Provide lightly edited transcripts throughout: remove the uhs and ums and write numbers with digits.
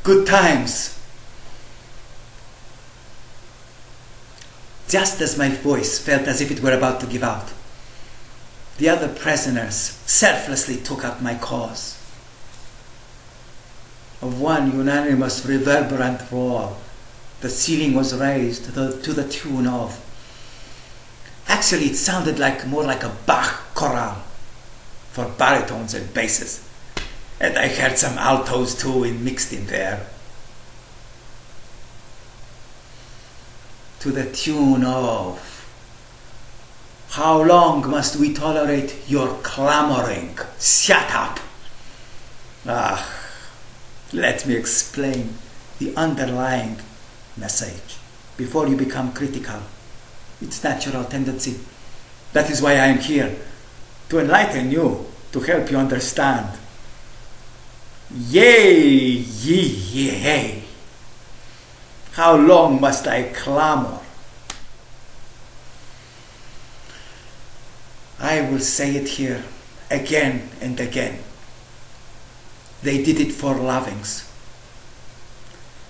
Good times. Just as my voice felt as if it were about to give out, the other prisoners selflessly took up my cause. Of one unanimous reverberant roar, the ceiling was raised to the tune of... Actually, it sounded more like a Bach chorale for baritones and basses. And I heard some altos too mixed in there. To the tune of... How long must we tolerate your clamoring? Shut up! Let me explain the underlying message before you become critical. It's natural tendency. That is why I am here, to enlighten you, to help you understand. Yea, yea. How long must I clamor? I will say it here again and again. They did it for lovings.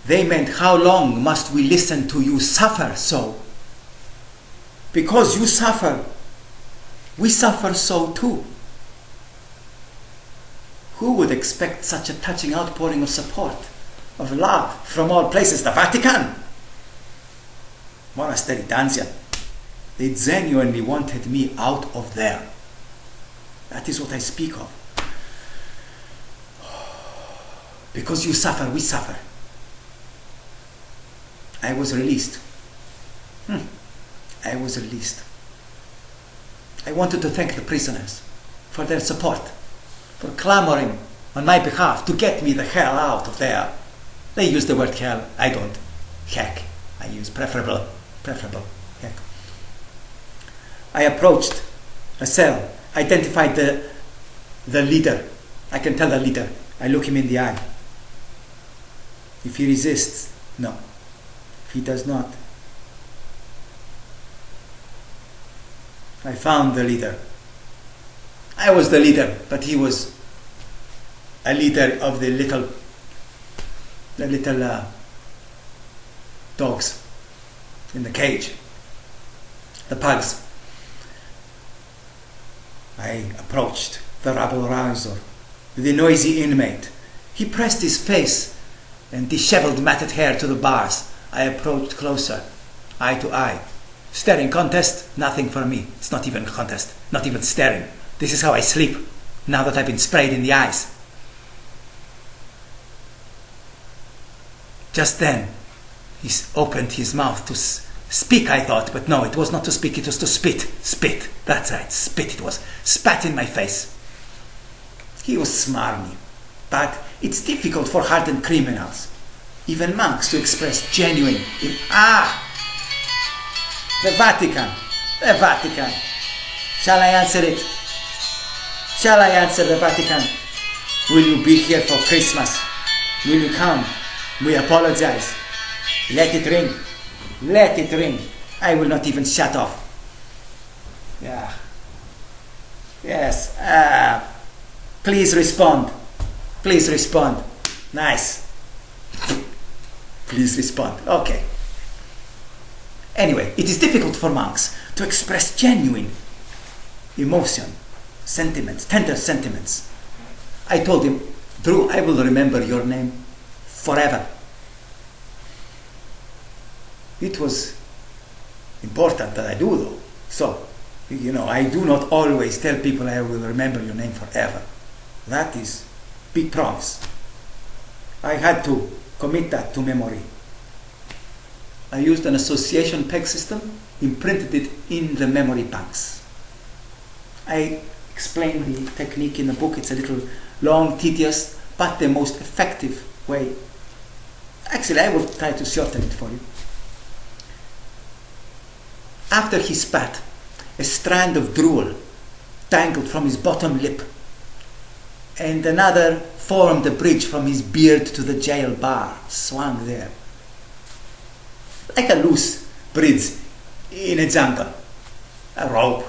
They meant, how long must we listen to you suffer so? Because you suffer, we suffer so too. Who would expect such a touching outpouring of support, of love, from all places? The Vatican, monastery, Danzia. They genuinely wanted me out of there. That is what I speak of. Because you suffer, we suffer. I was released. I was released. I wanted to thank the prisoners for their support, for clamoring on my behalf to get me the hell out of there. They use the word hell, I don't. Heck, I use preferable, heck. I approached a cell, identified the leader. I can tell the leader. I look him in the eye. If he resists, no. If he does not, I found the leader. I was the leader, but he was a leader of the little dogs in the cage, the pugs. I approached the rabble-rouser, the noisy inmate. He pressed his face and disheveled matted hair to the bars. I approached closer, eye to eye. Staring contest, nothing for me. It's not even a contest, not even staring. This is how I sleep, now that I've been sprayed in the eyes. Just then, he opened his mouth to speak, I thought, but no, it was not to speak, it was to spit. Spit, that's right, spit it was. Spat in my face. He was smarmy, but it's difficult for hardened criminals, even monks, to express genuine... The Vatican. Shall I answer it? Shall I answer the Vatican? Will you be here for Christmas? Will you come? We apologize. Let it ring. Let it ring. I will not even shut off. Yeah. Yes. Please respond. Please respond. Nice. Please respond. Okay. Anyway, it is difficult for monks to express genuine emotion, sentiments, tender sentiments. I told him, Drew, I will remember your name forever. It was important that I do, though. So, I do not always tell people I will remember your name forever. That is big promise. I had to commit that to memory. I used an association peg system, imprinted it in the memory banks. I explain the technique in the book. It's a little long, tedious, but the most effective way. Actually, I will try to shorten it for you. After he spat, a strand of drool dangled from his bottom lip, and another formed a bridge from his beard to the jail bar, swung there. Like a loose bridge in a jungle, a rope.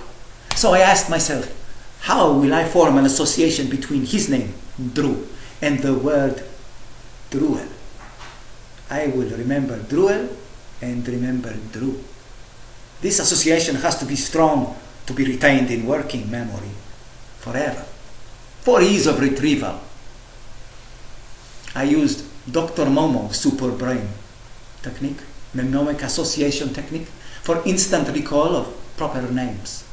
So I asked myself, how will I form an association between his name, Drew, and the word Druel. I will remember Druel and remember Dru. This association has to be strong to be retained in working memory forever. For ease of retrieval, I used Dr. Momo's super brain technique, mnemonic association technique, for instant recall of proper names.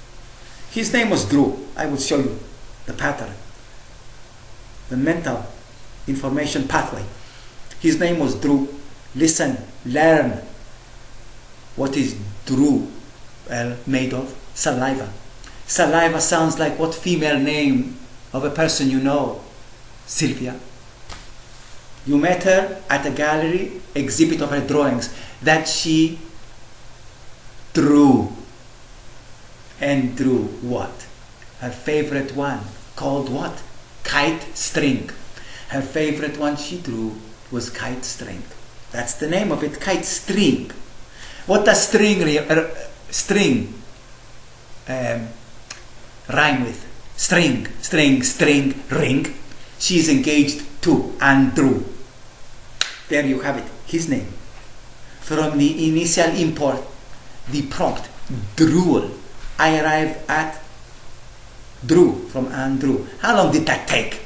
His name was Drew. I will show you the pattern, the mental information pathway. His name was Drew. Listen, learn. What is Drew made of? Saliva. Saliva sounds like what female name of a person you know? Sylvia. You met her at a gallery exhibit of her drawings that she drew. And drew what? Her favorite one, called what? Kite string. Her favorite one she drew was kite string. That's the name of it, kite string. What does string rhyme with? String, string, string, ring. She's engaged to Andrew. There you have it, his name. From the initial import, the prompt, Druel, I arrived at Drew from Andrew. How long did that take?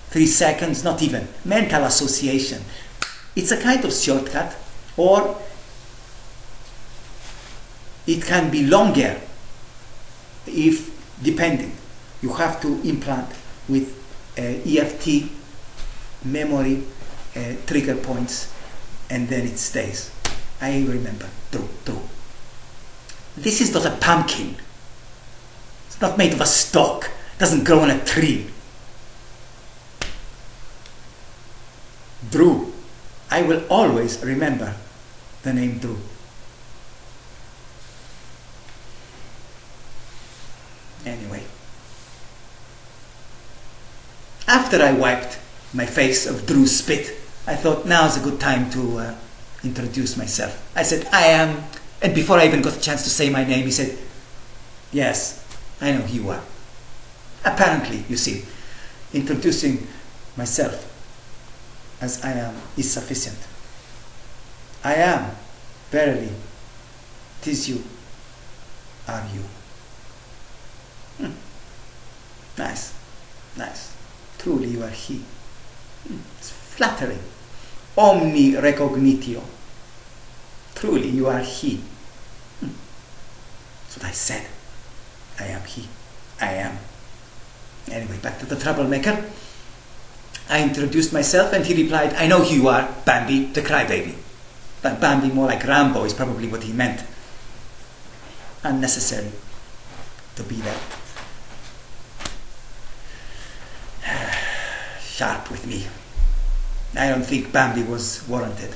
3 seconds? Not even. Mental association. It's a kind of shortcut, or it can be longer if, depending. You have to implant with EFT memory trigger points, and then it stays. I remember. Drew. This is not a pumpkin. It's not made of a stalk. It doesn't grow on a tree. Drew. I will always remember the name Drew. Anyway. After I wiped my face of Drew's spit, I thought now's a good time to introduce myself. I said, I am, and before I even got a chance to say my name, he said, yes, I know who you are. Apparently, you see, introducing myself as I am is sufficient. I am, verily, 'tis you, are you. Nice. Truly you are he. It's flattering. Omni recognitio. Truly you are he. That's what I said. I am he. I am. Anyway, back to the troublemaker. I introduced myself and he replied, I know who you are, Bambi, the crybaby. But Bambi, more like Rambo, is probably what he meant. Unnecessary to be there. Sharp with me. I don't think Bambi was warranted.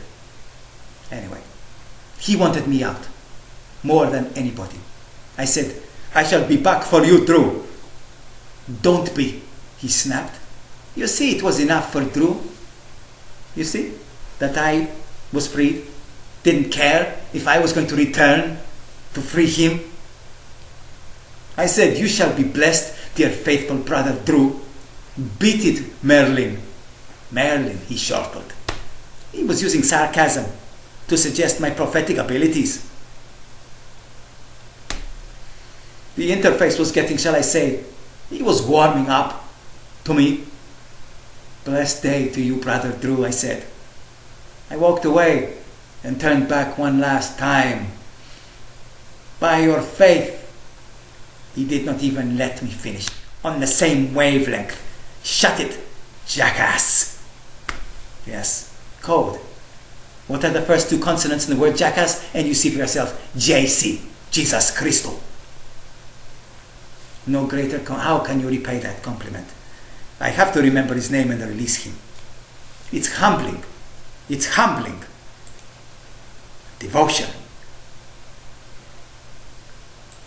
Anyway, he wanted me out more than anybody. I said, I shall be back for you, Drew. Don't be, he snapped. You see, it was enough for Drew. You see, that I was freed, didn't care if I was going to return to free him. I said, you shall be blessed, dear faithful brother Drew. Beat it, Merlin. Merlin, he chortled. He was using sarcasm to suggest my prophetic abilities. The interface was getting, shall I say, he was warming up to me. Blessed day to you, brother Drew, I said. I walked away and turned back one last time. By your faith, he did not even let me finish. On the same wavelength. Shut it, jackass. Yes, code. What are the first 2 consonants in the word jackass? And you see for yourself, JC, Jesus Christo. No greater, how can you repay that compliment? I have to remember his name and release him. It's humbling. It's humbling. Devotion.